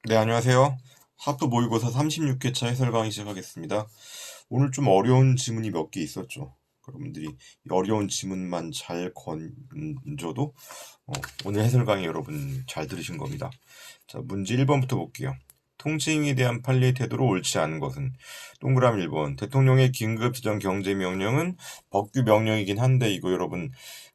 네, 안녕하세요. 하프 모의고사 36회차 해설 강의 시작하겠습니다. 오늘 좀 어려운 지문이 몇 개 있었죠. 여러분들이 이 어려운 지문만 잘 건져도 오늘 해설 강의 여러분 잘 들으신 겁니다. 자, 문제 1번부터 볼게요. 통칭에 대한 판례의 태도로 옳지 않은 것은 동그라미 1번 대통령의 긴급 지정 경제 명령은 법규 명령이긴 한데 이거 여러분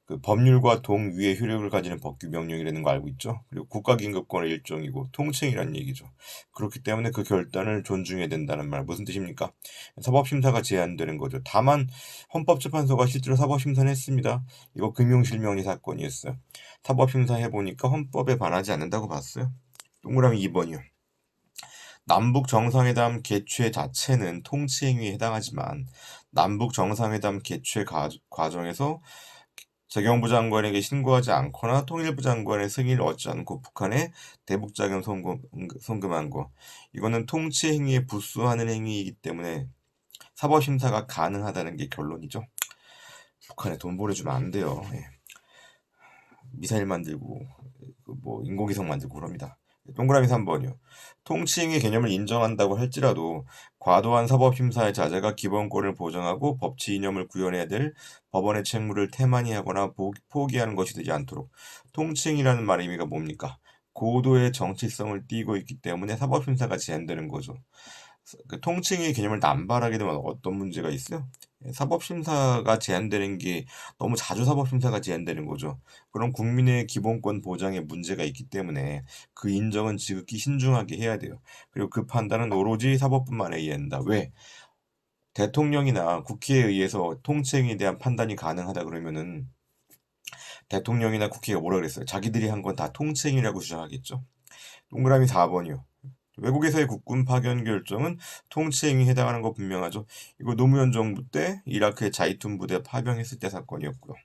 그 법률과 동위의 효력을 가지는 법규 명령이라는 거 알고 있죠? 그리고 국가긴급권의 일종이고 통칭이란 얘기죠. 그렇기 때문에 그 결단을 존중해야 된다는 말 무슨 뜻입니까? 사법심사가 제한되는 거죠. 다만 헌법재판소가 실제로 사법심사는 했습니다. 이거 금융실명리 사건이었어요. 사법심사 해보니까 헌법에 반하지 않는다고 봤어요. 동그라미 2번이요. 남북 정상회담 개최 자체는 통치행위에 해당하지만 남북 정상회담 개최 과정에서 재경부 장관에게 신고하지 않거나 통일부 장관의 승인을 얻지 않고 북한에 대북자금 송금한 거. 이거는 통치 행위에 부수하는 행위이기 때문에 사법심사가 가능하다는 게 결론이죠. 북한에 돈 보내주면 안 돼요. 예. 미사일 만들고 뭐 인공위성 만들고 그럽니다. 동그라미 3번이요. 통치행위 개념을 인정한다고 할지라도 과도한 사법심사의 자제가 기본권을 보장하고 법치 이념을 구현해야 될 법원의 책무를 태만히 하거나 포기하는 것이 되지 않도록. 통치행위라는 말 의미가 뭡니까? 고도의 정치성을 띠고 있기 때문에 사법심사가 제한되는 거죠. 그 통칭의 개념을 남발하게 되면 어떤 문제가 있어요? 사법심사가 제한되는 게 너무 자주 사법심사가 제한되는 거죠. 그럼 국민의 기본권 보장에 문제가 있기 때문에 그 인정은 지극히 신중하게 해야 돼요. 그리고 그 판단은 오로지 사법부만에 의해야 한다. 왜? 대통령이나 국회에 의해서 통칭에 대한 판단이 가능하다 그러면은 대통령이나 국회가 뭐라 그랬어요? 자기들이 한 건 다 통칭이라고 주장하겠죠. 동그라미 4번이요. 외국에서의 국군 파견 결정은 통치행위에 해당하는 거 분명하죠. 이거 노무현 정부 때 이라크의 자이툰 부대 파병했을 때 사건이었고요.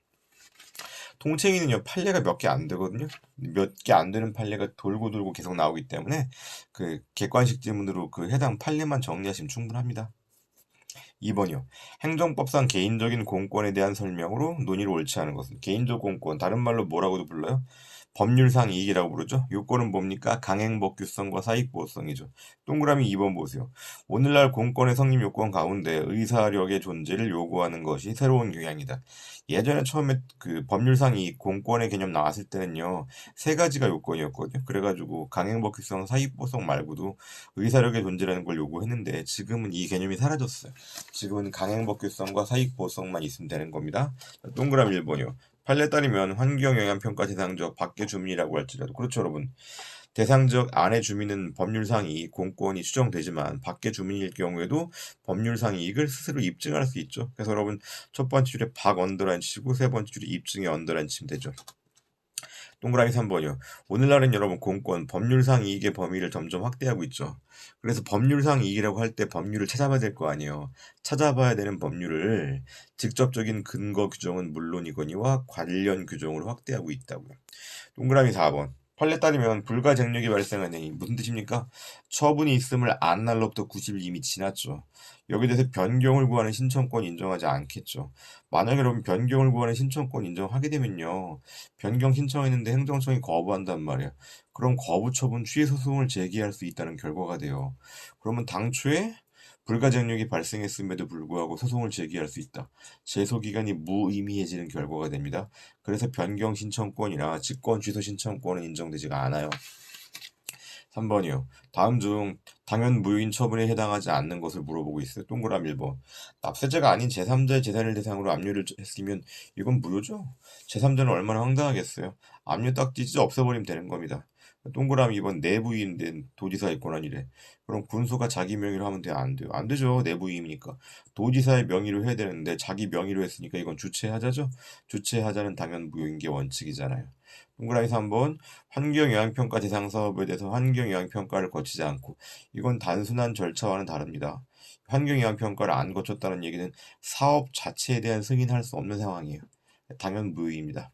통치행위는요 판례가 몇 개 안 되거든요. 몇 개 안 되는 판례가 돌고 돌고 계속 나오기 때문에 그 객관식 지문으로 그 해당 판례만 정리하시면 충분합니다. 2번이요. 행정법상 개인적인 공권에 대한 설명으로 논의를 옳지 않은 것은 개인적 공권, 다른 말로 뭐라고도 불러요? 법률상 이익이라고 부르죠. 요건은 뭡니까? 강행법규성과 사익보호성이죠. 동그라미 2번 보세요. 오늘날 공권의 성립 요건 가운데 의사력의 존재를 요구하는 것이 새로운 경향이다. 예전에 처음에 그 법률상 이익, 공권의 개념 나왔을 때는요. 세 가지가 요건이었거든요. 그래가지고 강행법규성, 사익보호성 말고도 의사력의 존재라는 걸 요구했는데 지금은 이 개념이 사라졌어요. 지금은 강행법규성과 사익보호성만 있으면 되는 겁니다. 동그라미 1번이요. 판례에 따르면 환경영향평가 대상지역 밖의 주민이라고 할지라도 그렇죠 여러분. 대상지역 안의 주민은 법률상 이익, 공권이 추정되지만 밖의 주민일 경우에도 법률상 이익을 스스로 입증할 수 있죠. 그래서 여러분 첫 번째 줄에 박 언더라인 치고 세 번째 줄에 입증에 언더라인 치면 되죠. 동그라미 3번이요. 오늘날은 여러분 공권, 법률상 이익의 범위를 점점 확대하고 있죠. 그래서 법률상 이익이라고 할 때 법률을 찾아봐야 될 거 아니에요. 찾아봐야 되는 법률을 직접적인 근거 규정은 물론이거니와 관련 규정으로 확대하고 있다고요. 동그라미 4번. 판례 따르면 불가쟁력이 발생하니 무슨 뜻입니까? 처분이 있음을 안 날로부터 90일 이미 지났죠. 여기에 대해서 변경을 구하는 신청권 인정하지 않겠죠. 만약에 여러분 변경을 구하는 신청권 인정하게 되면요. 변경 신청했는데 행정청이 거부한단 말이에요. 그럼 거부 처분 취소 소송을 제기할 수 있다는 결과가 돼요. 그러면 당초에 불가쟁력이 발생했음에도 불구하고 소송을 제기할 수 있다. 제소 기간이 무의미해지는 결과가 됩니다. 그래서 변경 신청권이나 직권 취소 신청권은 인정되지가 않아요. 3번이요. 다음 중 당연 무효인 처분에 해당하지 않는 것을 물어보고 있어요. 동그라미 1번. 납세자가 아닌 제3자의 재산을 대상으로 압류를 했으면 이건 무효죠. 제3자는 얼마나 황당하겠어요. 압류 딱 찢어 없애버리면 되는 겁니다. 동그라미 2번 내부임된 도지사의 권한이래. 그럼 군수가 자기 명의로 하면 돼요? 안 돼요? 안 되죠. 내부임이니까. 도지사의 명의로 해야 되는데 자기 명의로 했으니까 이건 주체하자죠. 주체하자는 당연 무효인 게 원칙이잖아요. 동그라미 3번 환경영향평가 대상 사업에 대해서 환경영향평가를 거치지 않고 이건 단순한 절차와는 다릅니다. 환경영향평가를 안 거쳤다는 얘기는 사업 자체에 대한 승인할 수 없는 상황이에요. 당연 무효입니다.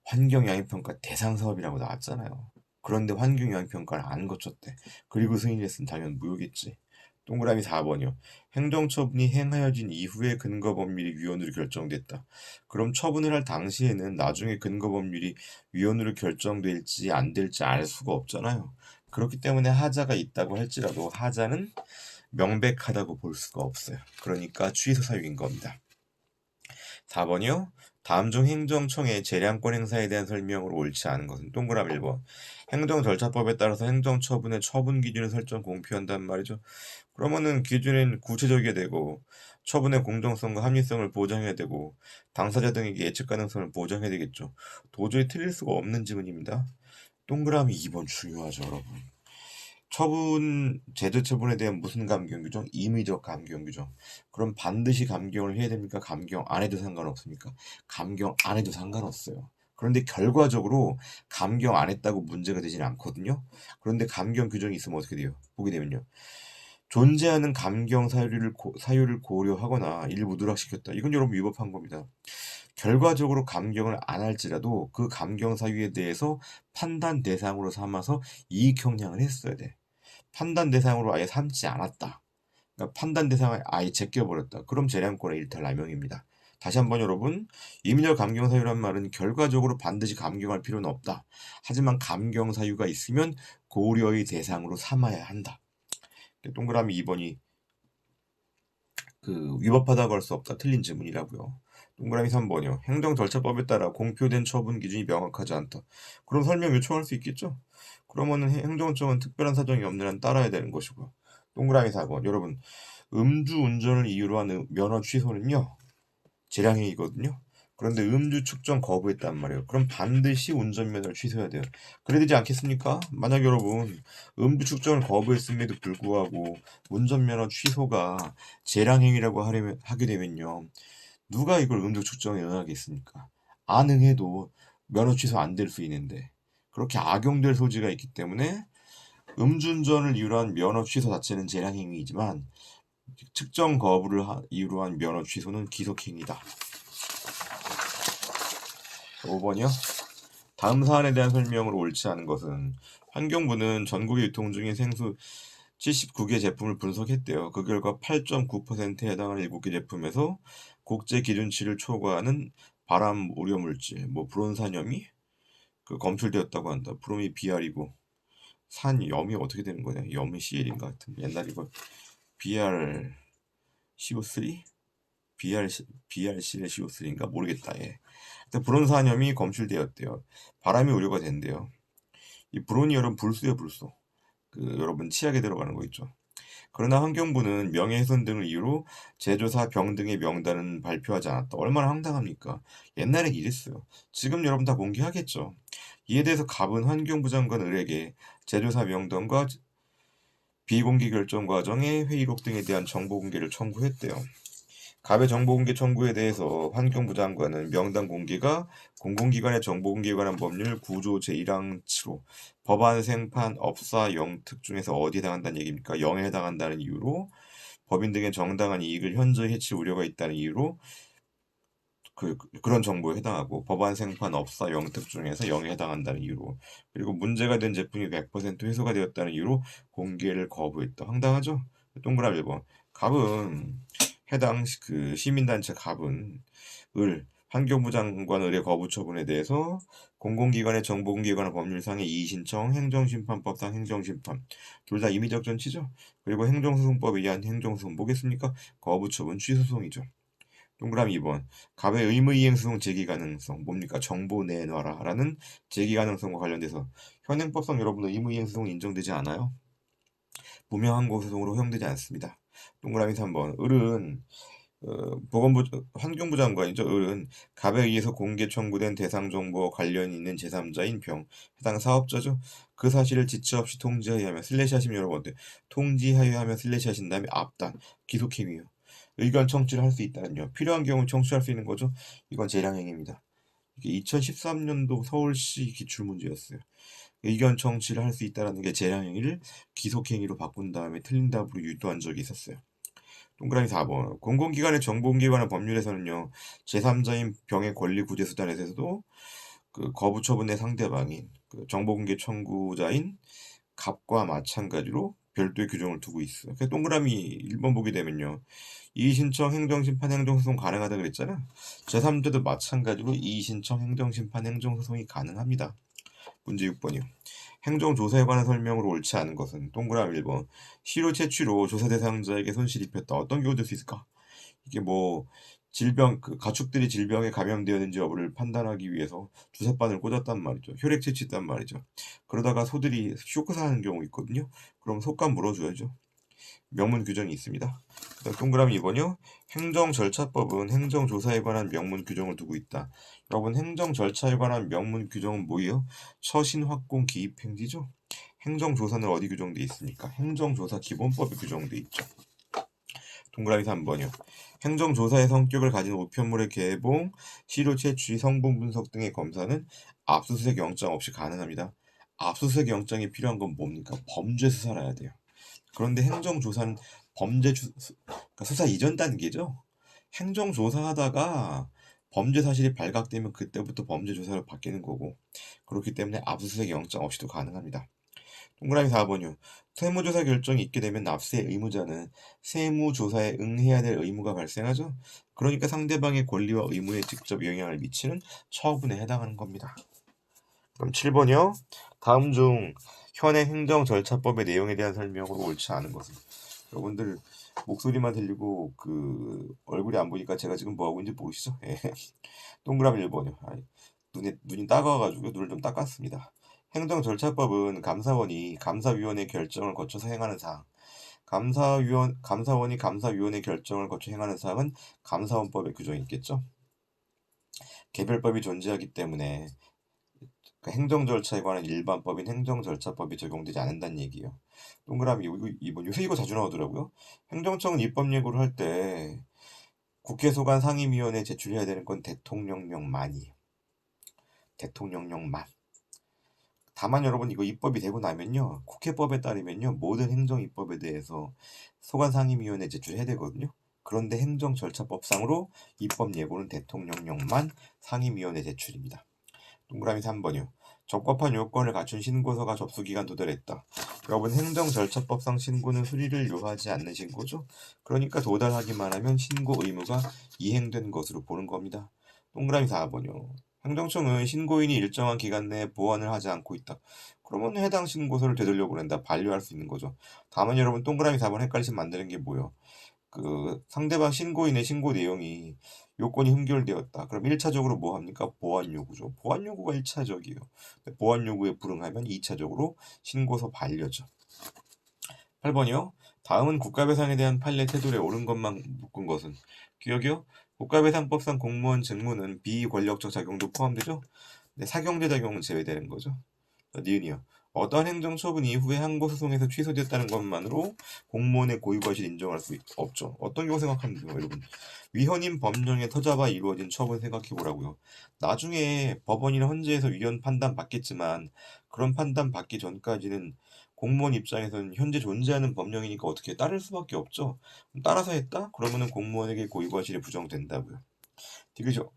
환경영향평가 대상 사업이라고 나왔잖아요. 그런데 환경영향평가를 안 거쳤대. 그리고 승인했으면 당연 무효겠지. 동그라미 4번이요. 행정처분이 행하여진 이후에 근거법률이 위헌으로 결정됐다. 그럼 처분을 할 당시에는 나중에 근거법률이 위헌으로 결정될지 안 될지 알 수가 없잖아요. 그렇기 때문에 하자가 있다고 할지라도 하자는 명백하다고 볼 수가 없어요. 그러니까 취소 사유인 겁니다. 4번이요. 다음 중 행정청의 재량권 행사에 대한 설명으로 옳지 않은 것은 동그라미 1번. 행정절차법에 따라서 행정처분의 처분 기준을 설정 공표한단 말이죠. 그러면은 기준은 구체적이어야 되고 처분의 공정성과 합리성을 보장해야 되고 당사자 등에게 예측 가능성을 보장해야 되겠죠. 도저히 틀릴 수가 없는 지문입니다. 동그라미 2번 중요하죠, 여러분. 제재 처분에 대한 무슨 감경 규정? 임의적 감경 규정. 그럼 반드시 감경을 해야 됩니까? 감경 안 해도 상관없습니까? 감경 안 해도 상관없어요. 그런데 결과적으로 감경 안 했다고 문제가 되지는 않거든요. 그런데 감경 규정이 있으면 어떻게 돼요? 보게 되면요. 존재하는 감경 사유를 고려하거나 일부 누락시켰다. 이건 여러분 위법한 겁니다. 결과적으로 감경을 안 할지라도 그 감경 사유에 대해서 판단 대상으로 삼아서 이익 형량을 했어야 돼. 판단 대상으로 아예 삼지 않았다. 그러니까 판단 대상을 아예 제껴버렸다. 그럼 재량권의 일탈 남용입니다. 다시 한번 여러분, 임의적 감경 사유란 말은 결과적으로 반드시 감경할 필요는 없다. 하지만 감경 사유가 있으면 고려의 대상으로 삼아야 한다. 동그라미 2번이 위법하다고 할 수 없다. 틀린 지문이라고요. 동그라미 3번이요. 행정절차법에 따라 공표된 처분 기준이 명확하지 않다. 그럼 설명 요청할 수 있겠죠? 그러면은 행정청은 특별한 사정이 없는 한 따라야 되는 것이고요. 동그라미 4번. 여러분, 음주운전을 이유로 한 면허 취소는요. 재량행위거든요. 그런데 음주 측정 거부했단 말이에요. 그럼 반드시 운전면허를 취소해야 돼요. 그래야 되지 않겠습니까? 만약 여러분 음주 측정을 거부했음에도 불구하고 운전면허 취소가 재량행위라고 하게 되면요. 누가 이걸 음주 측정에 응하겠습니까? 안 응해도 면허 취소 안 될 수 있는데 그렇게 악용될 소지가 있기 때문에 음주운전을 이유로 한 면허 취소 자체는 재량행위이지만 측정 거부를 이유로 한 면허 취소는 기속행위다. 5번이요. 다음 사안에 대한 설명으로 옳지 않은 것은 환경부는 전국에 유통 중인 생수 79개 제품을 분석했대요. 그 결과 8.9%에 해당하는 7개 제품에서 국제 기준치를 초과하는 발암 우려 물질, 브론산염이 검출되었다고 한다. 브롬이 BR이고 산염이 어떻게 되는 거냐? 염이 CL인가 같은. 옛날 이거 BR CO3? BRCL CO3인가 모르겠다. 예. 브론산염이 검출되었대요. 바람이 우려가 된대요. 이 브론이 여러분 불소예요, 불소. 여러분 치약에 들어가는 거 있죠. 그러나 환경부는 명예훼손 등을 이유로 제조사 병 등의 명단은 발표하지 않았다. 얼마나 황당합니까? 옛날엔 이랬어요. 지금 여러분 다 공개하겠죠. 이에 대해서 갑은 환경부 장관 을에게 제조사 명단과 비공개 결정 과정의 회의록 등에 대한 정보 공개를 청구했대요. 갑의 정보공개 청구에 대해서 환경부 장관은 명단 공개가 공공기관의 정보공개에 관한 법률 9조 제1항 7호 법안 생판 업사 영특 중에서 어디에 해당한다는 얘기입니까? 0에 해당한다는 이유로 법인 등의 정당한 이익을 현저히 해칠 우려가 있다는 이유로 그런 정보에 해당하고 법안 생판 업사 영특 중에서 0에 해당한다는 이유로 그리고 문제가 된 제품이 100% 회수가 되었다는 이유로 공개를 거부했다. 황당하죠? 동그라미 1번. 갑은 해당 시민단체 갑은 환경부 장관 의뢰 거부 처분에 대해서 공공기관의 정보공개에 관한 법률상의 이의신청, 행정심판법상 행정심판 둘 다 임의적 전치죠. 그리고 행정소송법에 의한 행정소송 뭐겠습니까? 거부 처분 취소소송이죠. 동그라미 2번. 갑의 의무이행소송 제기 가능성 뭡니까? 정보 내놔라 라는 제기 가능성과 관련돼서 현행법상 여러분들 의무이행소송 인정되지 않아요? 무명한 고소송으로 허용되지 않습니다. 동그라미 3번. 환경부 장관이죠. 갑에 의해서 공개 청구된 대상 정보와 관련 있는 제3자인 병, 해당 사업자죠. 그 사실을 지체 없이 통지하여하며 하시면 여러분 어때? 통지하여하며 하신 다음에 앞단, 기속행위요. 의견 청취를 할 수 있다는요. 필요한 경우 청취할 수 있는 거죠. 이건 재량행위입니다. 이게 2013년도 서울시 기출문제였어요. 의견 청취를 할 수 있다는 게 재량행위를 기속행위로 바꾼 다음에 틀린 답으로 유도한 적이 있었어요. 동그라미 4번. 공공기관의 정보공개에 관한 법률에서는요. 제3자인 병의 권리 구제 수단에 대해서도 거부 처분의 상대방인 정보공개 청구자인 갑과 마찬가지로 별도의 규정을 두고 있어요. 그래서 동그라미 1번 보게 되면요. 이의신청, 행정심판, 행정소송 가능하다 그랬잖아. 제3자도 마찬가지로 이의신청, 행정심판, 행정소송이 가능합니다. 문제 6번이요. 행정조사에 관한 설명으로 옳지 않은 것은 동그라미 1번 시료 채취로 조사 대상자에게 손실 입혔다. 어떤 경우 될 수 있을까? 이게 뭐 질병 가축들이 질병에 감염되었는지 여부를 판단하기 위해서 주사바늘 꽂았단 말이죠. 혈액 채취했단 말이죠. 그러다가 소들이 쇼크사하는 경우 있거든요. 그럼 속감 물어줘야죠. 명문 규정이 있습니다. 그다음 동그라미 2번이요. 행정절차법은 행정조사에 관한 명문 규정을 두고 있다. 여러분 행정절차에 관한 명문 규정은 뭐예요? 처신확공 기입행지죠. 행정조사는 어디 규정돼 있습니까? 행정조사 기본법에 규정돼 있죠. 동그라미 3번이요. 행정조사의 성격을 가진 우편물의 개봉, 시료 채취, 성분 분석 등의 검사는 압수수색 영장 없이 가능합니다. 압수수색 영장이 필요한 건 뭡니까? 범죄 수사를 해야 돼요. 그런데 행정조사는 그러니까 수사 이전 단계죠. 행정조사하다가 범죄 사실이 발각되면 그때부터 범죄 조사로 바뀌는 거고, 그렇기 때문에 압수수색 영장 없이도 가능합니다. 동그라미 4번이요. 세무조사 결정이 있게 되면 납세 의무자는 세무조사에 응해야 될 의무가 발생하죠. 그러니까 상대방의 권리와 의무에 직접 영향을 미치는 처분에 해당하는 겁니다. 그럼 7번이요. 다음 중 현행 행정절차법의 내용에 대한 설명으로 옳지 않은 것은? 여러분들 목소리만 들리고 그 얼굴이 안 보니까 제가 지금 뭐하고 있는지 모르시죠? 예. 동그라미 1번이요. 눈이 따가워가지고 눈을 좀 닦았습니다. 행정절차법은 감사원이 감사위원회 결정을 거쳐서 행하는 사항, 감사원이 감사위원회 결정을 거쳐 행하는 사항은 감사원법에 규정이 있겠죠. 개별법이 존재하기 때문에 행정절차에 관한 일반법인 행정절차법이 적용되지 않는다는 얘기예요. 동그라미 2번. 요새 이거 자주 나오더라고요. 행정청은 입법 예고를 할 때 국회 소관 상임위원회에 제출해야 되는 건 대통령령만이에요. 대통령령만. 다만 여러분 이거 입법이 되고 나면요. 국회법에 따르면요. 모든 행정 입법에 대해서 소관 상임위원회에 제출해야 되거든요. 그런데 행정절차법상으로 입법 예고는 대통령령만 상임위원회 제출입니다. 동그라미 3번이요. 적법한 요건을 갖춘 신고서가 접수기간 도달했다. 여러분 행정절차법상 신고는 수리를 요하지 않는 신고죠. 그러니까 도달하기만 하면 신고 의무가 이행된 것으로 보는 겁니다. 동그라미 4번이요. 행정청은 신고인이 일정한 기간 내에 보완을 하지 않고 있다. 그러면 해당 신고서를 되돌려 보낸다. 반려할 수 있는 거죠. 다만 여러분 동그라미 4번 헷갈리시면 만드는 게 뭐예요? 상대방 신고인의 신고 내용이 요건이 흠결되었다. 그럼 1차적으로 뭐 합니까? 보완 요구죠. 보완 요구가 1차적이에요. 보완 요구에 불응하면 2차적으로 신고서 반려죠. 8번이요. 다음은 국가배상에 대한 판례 태도에 옳은 것만 묶은 것은? 기억이요? 국가배상법상 공무원 직무는 비권력적 작용도 포함되죠? 네, 사경제 작용은 제외되는 거죠. 니은이요. 어떠한 행정처분 이후에 항고소송에서 취소됐다는 것만으로 공무원의 고유과실 인정할 수 없죠. 어떤 경우 생각하면 돼요, 여러분. 위헌인 법령에 터잡아 이루어진 처분 생각해보라고요. 나중에 법원이나 헌재에서 위헌 판단 받겠지만 그런 판단 받기 전까지는 공무원 입장에서는 현재 존재하는 법령이니까 어떻게 따를 수밖에 없죠. 따라서 했다? 그러면은 공무원에게 고유과실이 부정된다고요. 되겠죠?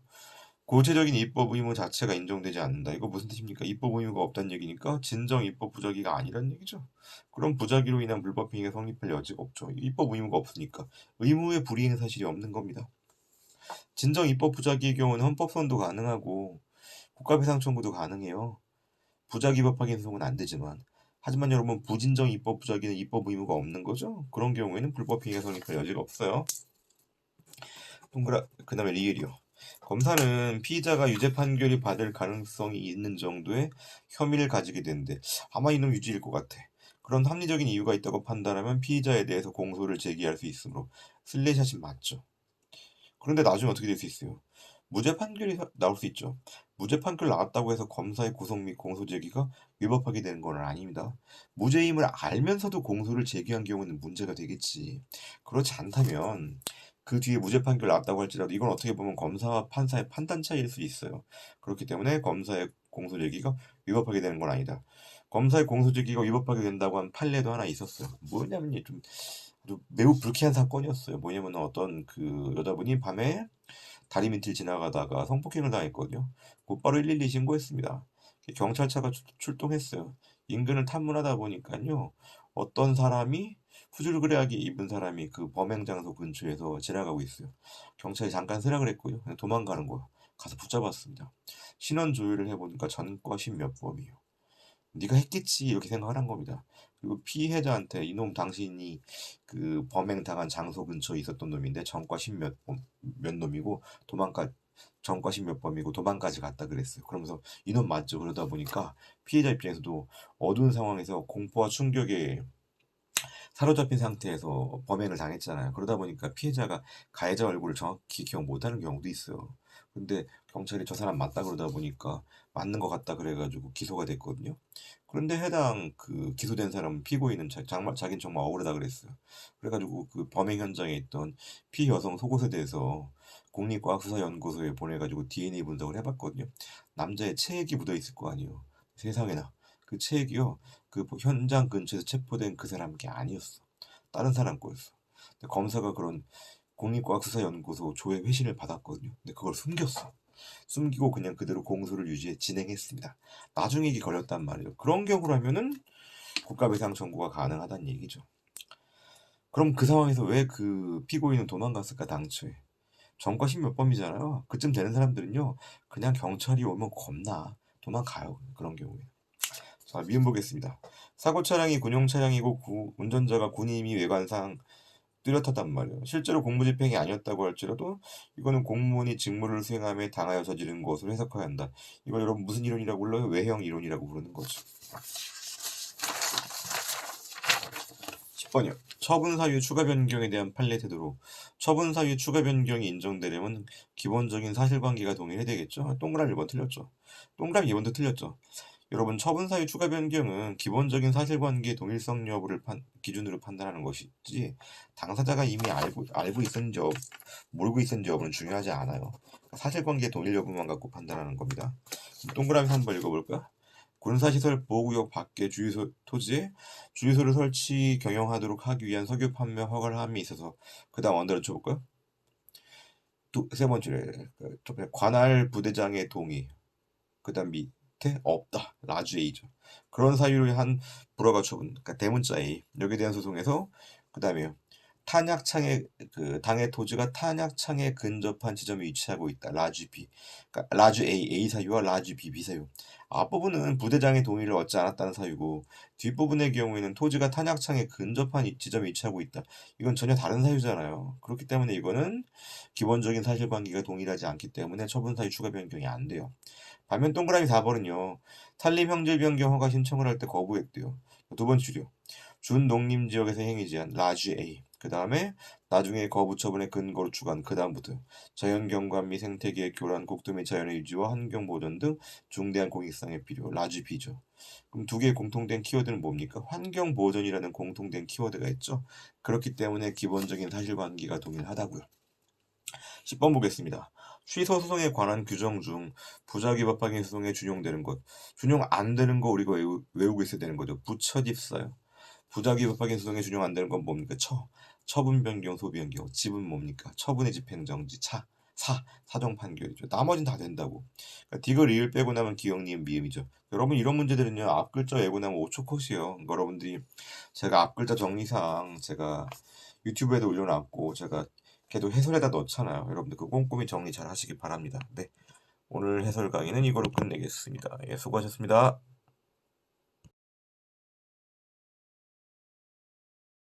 구체적인 입법 의무 자체가 인정되지 않는다. 이거 무슨 뜻입니까? 입법 의무가 없다는 얘기니까 진정 입법 부작위가 아니라는 얘기죠. 그럼 부작위로 인한 불법 행위가 성립할 여지가 없죠. 입법 의무가 없으니까 의무의 불이행 사실이 없는 겁니다. 진정 입법 부작위의 경우는 헌법소원도 가능하고 국가배상 청구도 가능해요. 부작위 법 확인 소송은 안 되지만 하지만 여러분 부진정 입법 부작위는 입법 의무가 없는 거죠. 그런 경우에는 불법 행위가 성립할 여지가 없어요. 그 다음에 리을이요. 검사는 피의자가 유죄 판결이 받을 가능성이 있는 정도의 혐의를 가지게 되는데 아마 이놈 유죄일 것 같아. 그런 합리적인 이유가 있다고 판단하면 피의자에 대해서 공소를 제기할 수 있으므로 슬래샷이 맞죠. 그런데 나중에 어떻게 될 수 있어요? 무죄 판결이 나올 수 있죠. 무죄 판결 나왔다고 해서 검사의 구속 및 공소 제기가 위법하게 되는 건 아닙니다. 무죄임을 알면서도 공소를 제기한 경우는 문제가 되겠지. 그렇지 않다면 그 뒤에 무죄 판결 나왔다고 할지라도 이건 어떻게 보면 검사와 판사의 판단 차이일 수 있어요. 그렇기 때문에 검사의 공소 제기가 위법하게 되는 건 아니다. 검사의 공소 제기가 위법하게 된다고 한 판례도 하나 있었어요. 뭐냐면 좀 매우 불쾌한 사건이었어요. 뭐냐면 어떤 그 여자분이 밤에 다리 밑을 지나가다가 성폭행을 당했거든요. 곧바로 112 신고했습니다. 경찰차가 출동했어요. 인근을 탐문하다 보니까요. 어떤 사람이 후줄그레하게 입은 사람이 그 범행 장소 근처에서 지나가고 있어요. 경찰이 잠깐 쓰라 그랬고요. 그냥 도망가는 거예요. 가서 붙잡았습니다. 신원 조회를 해보니까 전과 10몇 범이에요. 네가 했겠지 이렇게 생각을 한 겁니다. 그리고 피해자한테 이놈 당신이 그 범행 당한 장소 근처에 있었던 놈인데 전과 10몇 놈이고 도망가 전과 10몇 범이고 도망까지 갔다 그랬어요. 그러면서 이놈 맞죠? 그러다 보니까 피해자 입장에서도 어두운 상황에서 공포와 충격에 사로잡힌 상태에서 범행을 당했잖아요. 그러다 보니까 피해자가 가해자 얼굴을 정확히 기억 못하는 경우도 있어요. 근데 경찰이 저 사람 맞다 그러다 보니까 맞는 것 같다 그래가지고 기소가 됐거든요. 그런데 해당 그 기소된 사람 피고인은 정말 자긴 정말 억울하다 그랬어요. 그래가지고 그 범행 현장에 있던 피해 여성 속옷에 대해서 국립과학수사연구소에 보내가지고 DNA 분석을 해봤거든요. 남자의 체액이 묻어 있을 거 아니에요. 세상에나 그 체액이요. 그 현장 근처에서 체포된 그 사람 게 아니었어. 다른 사람 거였어. 근데 검사가 그런 국립과학수사연구소 조회 회신을 받았거든요. 근데 그걸 숨겼어. 숨기고 그냥 그대로 공소를 유지해 진행했습니다. 나중에 이게 걸렸단 말이에요. 그런 경우라면은 국가배상 청구가 가능하다는 얘기죠. 그럼 그 상황에서 왜 그 피고인은 도망갔을까 당초에? 전과 10몇 범이잖아요. 그쯤 되는 사람들은요. 그냥 경찰이 오면 겁나 도망가요. 그런 경우에. 자, 미음 보겠습니다. 사고 차량이 군용 차량이고 운전자가 군임이 외관상 뚜렷하단 말이에요. 실제로 공무집행이 아니었다고 할지라도 이거는 공무원이 직무를 수행함에 당하여 저지른 것으로 해석해야 한다. 이걸 여러분 무슨 이론이라고 불러요? 외형 이론이라고 부르는 거죠. 10번이요. 처분 사유 추가 변경에 대한 판례 태도로 처분 사유 추가 변경이 인정되려면 기본적인 사실관계가 동일해야 되겠죠. 동그라미 1번 틀렸죠. 동그라미 2번도 틀렸죠. 여러분 처분 사유 추가 변경은 기본적인 사실관계 동일성 여부를 기준으로 판단하는 것이지 당사자가 이미 알고 있었는지 모르고 있었는지 여부는 중요하지 않아요. 사실관계 동일 여부만 갖고 판단하는 겁니다. 동그라미 3번 읽어볼까? 군사시설 보호구역 밖에 주유소 토지에 주유소를 설치 경영하도록 하기 위한 석유 판매 허가를 함에 있어서 그 다음 언더를 쳐볼까요? 세 번째로 관할 부대장의 동의 그 다음 밑에 없다 라주 A죠. 그런 사유로 한 불허가 처분 그러니까 대문자 A 여기에 대한 소송에서 그 다음에 탄약창의 그 당의 토지가 탄약창에 근접한 지점에 위치하고 있다. 라주 B. 그러니까 라주 A 사유와 라주 B 사유. 앞부분은 부대장의 동의를 얻지 않았다는 사유고 뒷부분의 경우에는 토지가 탄약창에 근접한 지점에 위치하고 있다. 이건 전혀 다른 사유잖아요. 그렇기 때문에 이거는 기본적인 사실관계가 동일하지 않기 때문에 처분 사유 추가 변경이 안 돼요. 반면 동그라미 4번은요. 산림 형질 변경 허가 신청을 할 때 거부했대요. 두 번째 줄이요. 준농림지역에서 행위 제한 라주 A. 그 다음에 나중에 거부 처분의 근거로 추가한 그 다음부터 자연경관 및 생태계의 교란, 국토 및 자연의 유지와 환경 보존 등 중대한 공익성의 필요 라주 B죠. 그럼 두 개의 공통된 키워드는 뭡니까? 환경 보존이라는 공통된 키워드가 있죠. 그렇기 때문에 기본적인 사실관계가 동일하다고요. 10번 보겠습니다. 취소 소송에 관한 규정 중 부작위 법확인 소송에 준용되는 것. 준용 안 되는 거 우리가 외우고 있어야 되는 거죠. 부처집사요. 부작위 법확인 소송에 준용 안 되는 건 뭡니까? 처분 변경, 소비 변경. 집은 뭡니까? 처분의 집행정지. 사정 판결이죠. 나머진 다 된다고. 그러니까 디귿 리을 빼고 나면 기역 니은 미음이죠. 여러분 이런 문제들은요. 앞글자 외고 나면 5초 컷이에요. 그러니까 여러분들이 제가 앞글자 정리사항 제가 유튜브에도 올려놨고 제가 걔도 해설에다 넣잖아요. 여러분들 그 꼼꼼히 정리 잘 하시기 바랍니다. 네. 오늘 해설 강의는 이걸로 끝내겠습니다. 예, 수고하셨습니다.